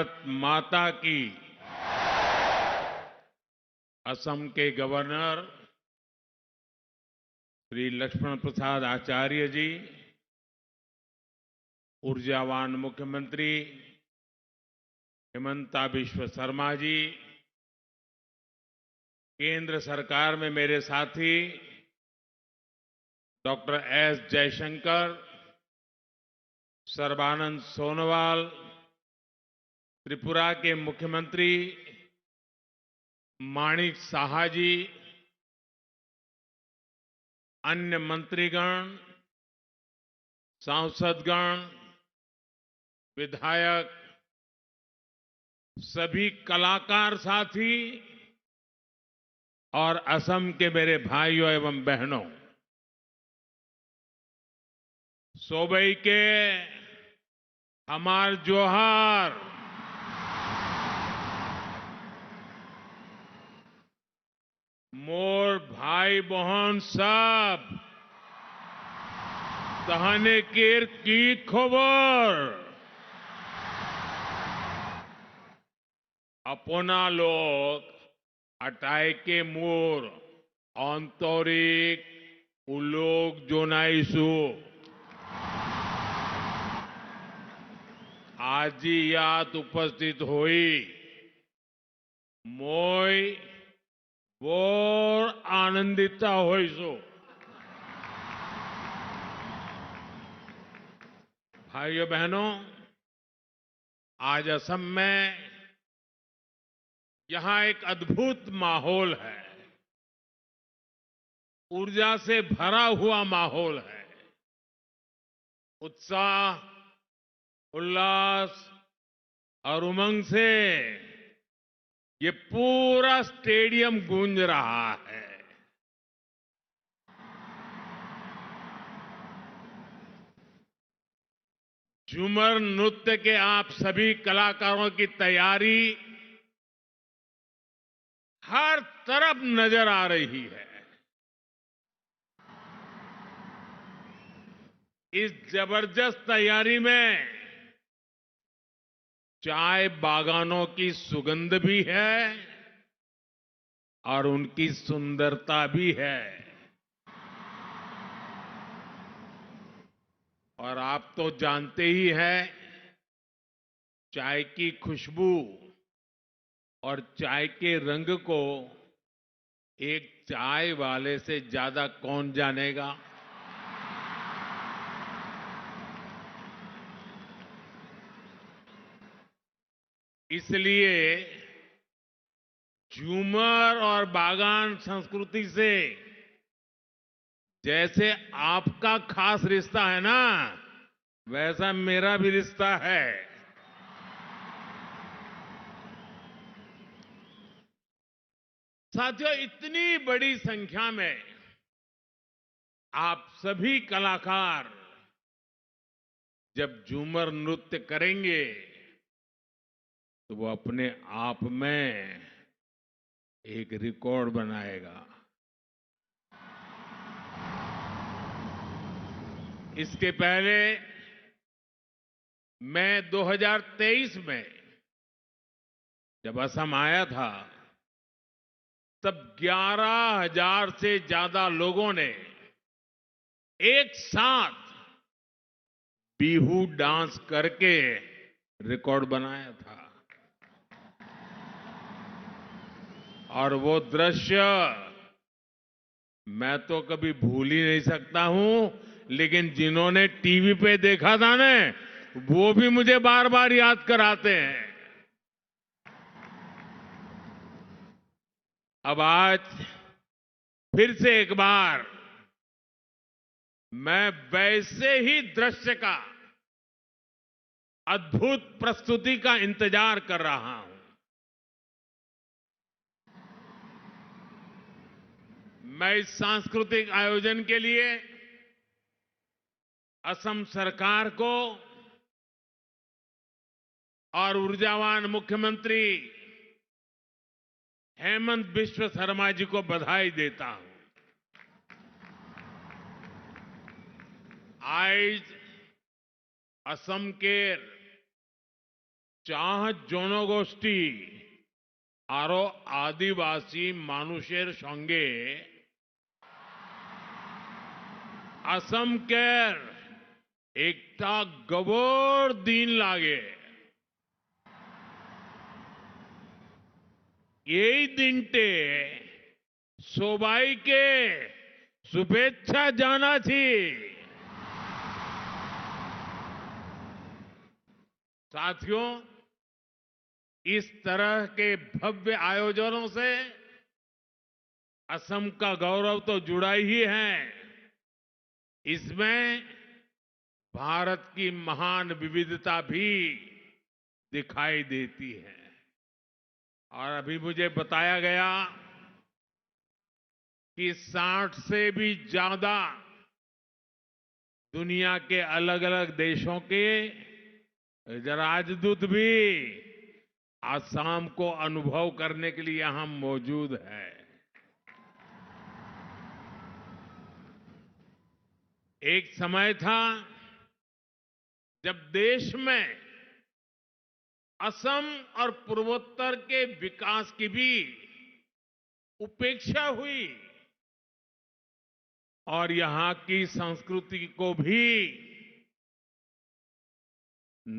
भारत माता की। असम के गवर्नर श्री लक्ष्मण प्रसाद आचार्य जी, ऊर्जावान मुख्यमंत्री हिमंता बिश्व शर्मा जी, केंद्र सरकार में मेरे साथी डॉक्टर एस जयशंकर, सर्बानंद सोनोवाल, त्रिपुरा के मुख्यमंत्री माणिक साहा जी, अन्य मंत्रीगण, सांसदगण, विधायक, सभी कलाकार साथी और असम के मेरे भाइयों एवं बहनों, सोबई के हमार जोहार। मोर भाई बहन सब तहने केर की खबर। अपना लोग अटाइके मोर आंतरिक उलोक जोनाइसु आजी यात उपस्थित हुई मोय बोर आनंदिता होइसु। भाइयों बहनों, आज असम में यहां एक अद्भुत माहौल है, ऊर्जा से भरा हुआ माहौल है। उत्साह, उल्लास और उमंग से ये पूरा स्टेडियम गूंज रहा है। झूमर नृत्य के आप सभी कलाकारों की तैयारी हर तरफ नजर आ रही है। इस जबरदस्त तैयारी में चाय बागानों की सुगंध भी है और उनकी सुंदरता भी है। और आप तो जानते ही हैं, चाय की खुशबू और चाय के रंग को एक चाय वाले से ज्यादा कौन जानेगा। इसलिए झूमर और बागान संस्कृति से जैसे आपका खास रिश्ता है ना, वैसा मेरा भी रिश्ता है। साथियों, इतनी बड़ी संख्या में आप सभी कलाकार जब झूमर नृत्य करेंगे तो वो अपने आप में एक रिकॉर्ड बनाएगा। इसके पहले मैं 2023 में जब असम आया था, तब 11,000 से ज्यादा लोगों ने एक साथ बिहू डांस करके रिकॉर्ड बनाया था। और वो दृश्य मैं तो कभी भूल ही नहीं सकता हूं, लेकिन जिन्होंने टीवी पे देखा था ना, वो भी मुझे बार बार याद कराते हैं। अब आज फिर से एक बार मैं वैसे ही दृश्य का, अद्भुत प्रस्तुति का इंतजार कर रहा हूं। मैं इस सांस्कृतिक आयोजन के लिए असम सरकार को और ऊर्जावान मुख्यमंत्री हेमंत बिश्व शर्मा जी को बधाई देता हूं। आज असम के চাহ জনগোষ্ঠী আরো আদিবাসী মানুষের সঙ্গে আসামকের একটা গবর দিন লাগে এই দিনটে সবাইকে শুভেচ্ছা জানাচ্ছি। साथियों, इस तरह के भव्य आयोजनों से असम का गौरव तो जुड़ा ही है, इसमें भारत की महान विविधता भी दिखाई देती है। और अभी मुझे बताया गया कि 60 से भी ज्यादा दुनिया के अलग अलग देशों के राजदूत भी असम को अनुभव करने के लिए यहां मौजूद है। एक समय था जब देश में असम और पूर्वोत्तर के विकास की भी उपेक्षा हुई और यहां की संस्कृति को भी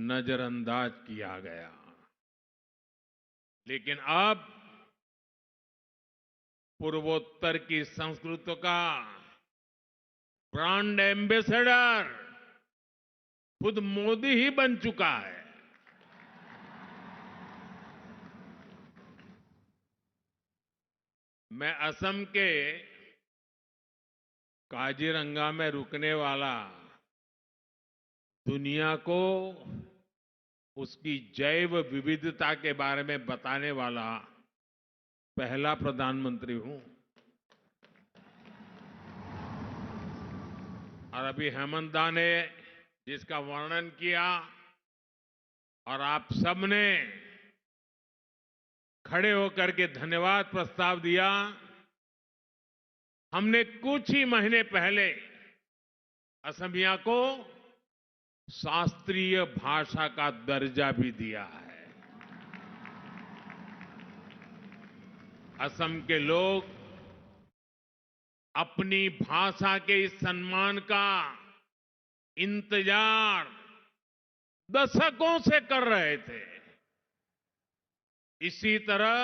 नजरअंदाज किया गया। लेकिन अब पूर्वोत्तर की संस्कृति का ब्रांड एम्बेसडर खुद मोदी ही बन चुका है। मैं असम के काजीरंगा में रुकने वाला दुनिया को उसकी जैव विविधता के बारे में बताने वाला पहला प्रधानमंत्री हूं। और अभी हेमंत दा ने जिसका वर्णन किया और आप सबने खड़े होकर के धन्यवाद प्रस्ताव दिया, हमने कुछ ही महीने पहले असमिया को शास्त्रीय भाषा का दर्जा भी दिया है। असम के लोग अपनी भाषा के इस सम्मान का इंतजार दशकों से कर रहे थे। इसी तरह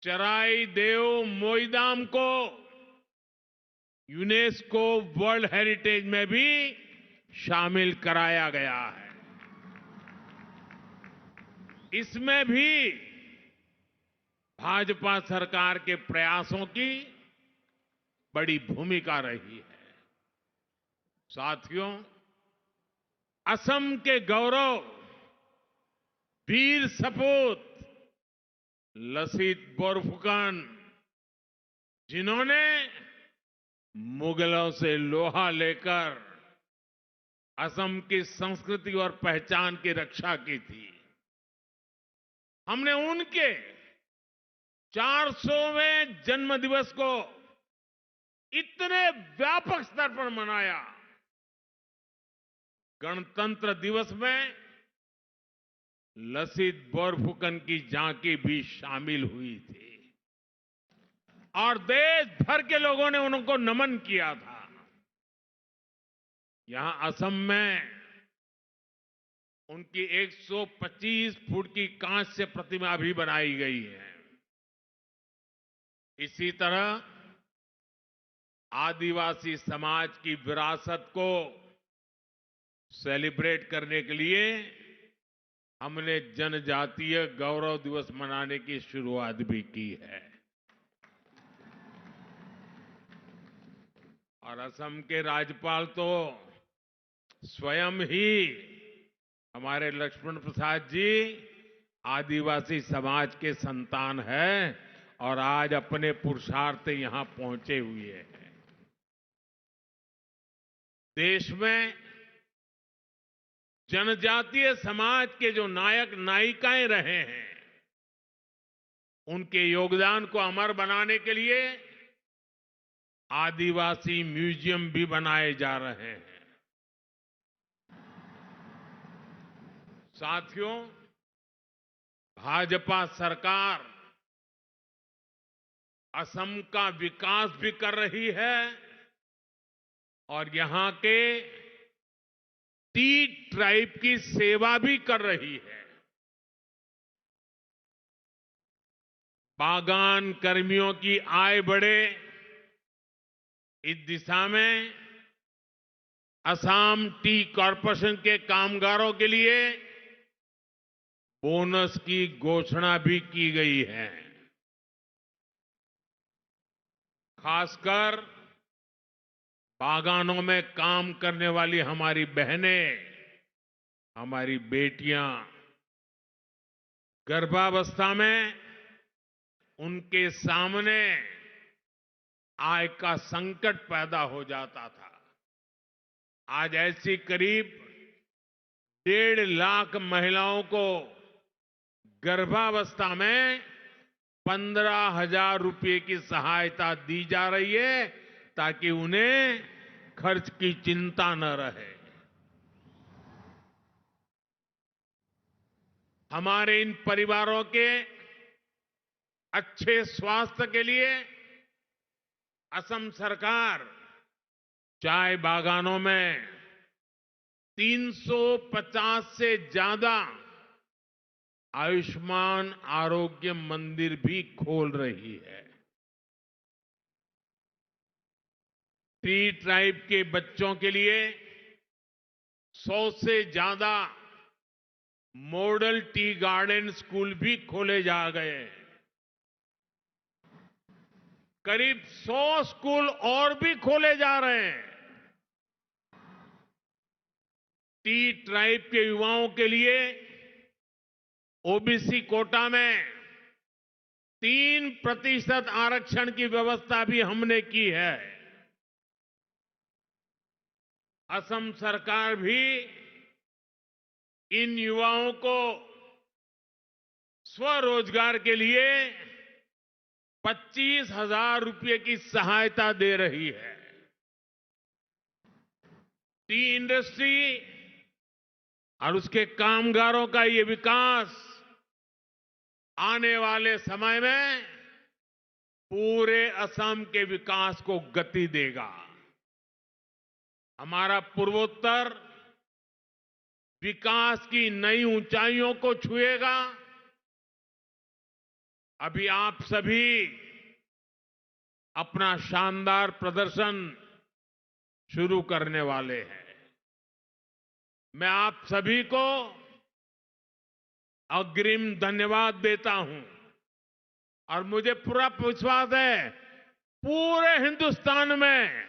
चराई देव मोईदाम को यूनेस्को वर्ल्ड हेरिटेज में भी शामिल कराया गया है। इसमें भी भाजपा सरकार के प्रयासों की बड़ी भूमिका रही है। साथियों, असम के गौरव वीर सपूत लसित बोरफुकन, जिन्होंने मुगलों से लोहा लेकर असम की संस्कृति और पहचान की रक्षा की थी, हमने उनके 400वें जन्म दिवस को इतने व्यापक स्तर पर मनाया। गणतंत्र दिवस में लसित बोरफुकन की झांकी भी शामिल हुई थी और देश भर के लोगों ने उनको नमन किया था। यहां असम में उनकी 125 फुट की कांच से प्रतिमा भी बनाई गई है। इसी तरह आदिवासी समाज की विरासत को सेलिब्रेट करने के लिए हमने जनजातीय गौरव दिवस मनाने की शुरुआत भी की है। और असम के राज्यपाल तो स्वयं ही हमारे लक्ष्मण प्रसाद जी आदिवासी समाज के संतान हैं और आज अपने पुरुषार्थ यहां पहुंचे हुए हैं। देश में जनजातीय समाज के जो नायक नायिकाएं रहे हैं, उनके योगदान को अमर बनाने के लिए आदिवासी म्यूजियम भी बनाए जा रहे हैं। साथियों, भाजपा सरकार असम का विकास भी कर रही है और यहां के टी ट्राइब की सेवा भी कर रही है। बागान कर्मियों की आय बढ़े, इस दिशा में असम टी कॉरपोरेशन के कामगारों के लिए बोनस की घोषणा भी की गई है। खासकर बागानों में काम करने वाली हमारी बहनें, हमारी बेटियां, गर्भावस्था में उनके सामने आय का संकट पैदा हो जाता था। आज ऐसी करीब 1.5 लाख महिलाओं को गर्भावस्था में 15,000 रुपये की सहायता दी जा रही है ताकि उन्हें खर्च की चिंता न रहे। हमारे इन परिवारों के अच्छे स्वास्थ्य के लिए असम सरकार चाय बागानों में 350 से ज्यादा आयुष्मान आरोग्य मंदिर भी खोल रही है। टी ट्राइब के बच्चों के लिए 100 से ज्यादा मॉडल टी गार्डन स्कूल भी खोले जा गए। करीब 100 स्कूल और भी खोले जा रहे हैं। टी ट्राइब के युवाओं के लिए ओबीसी कोटा में 3% आरक्षण की व्यवस्था भी हमने की है। असम सरकार भी इन युवाओं को स्वरोजगार के लिए 25,000 रुपये की सहायता दे रही है। टी इंडस्ट्री और उसके कामगारों का ये विकास आने वाले समय में पूरे असम के विकास को गति देगा। हमारा पूर्वोत्तर विकास की नई ऊंचाइयों को छुएगा। अभी आप सभी अपना शानदार प्रदर्शन शुरू करने वाले हैं। मैं आप सभी को अग्रिम धन्यवाद देता हूं और मुझे पूरा विश्वास है पूरे हिंदुस्तान में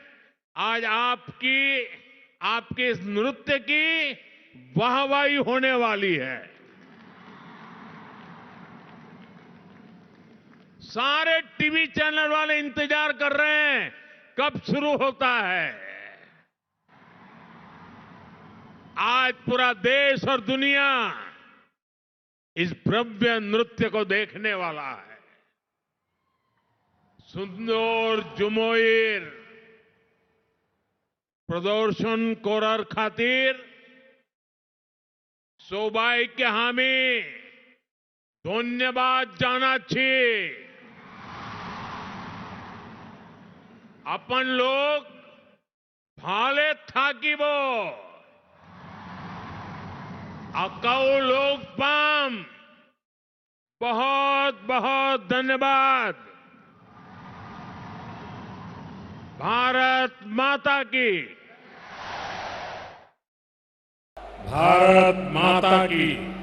आज आपके इस नृत्य की वाहवाही होने वाली है। सारे टीवी चैनल वाले इंतजार कर रहे हैं कब शुरू होता है। आज पूरा देश और दुनिया इस भव्य नृत्य को देखने वाला है। सुंदर जुमोइर प्रदर्शन कोरर खातिर सोबाई के हामी धन्यवाद जानाচ্ছি। अपन लोग भाले থাকিব अकाउ लोग पाम। बहुत बहुत धन्यवाद। भारत माता की। भारत माता की।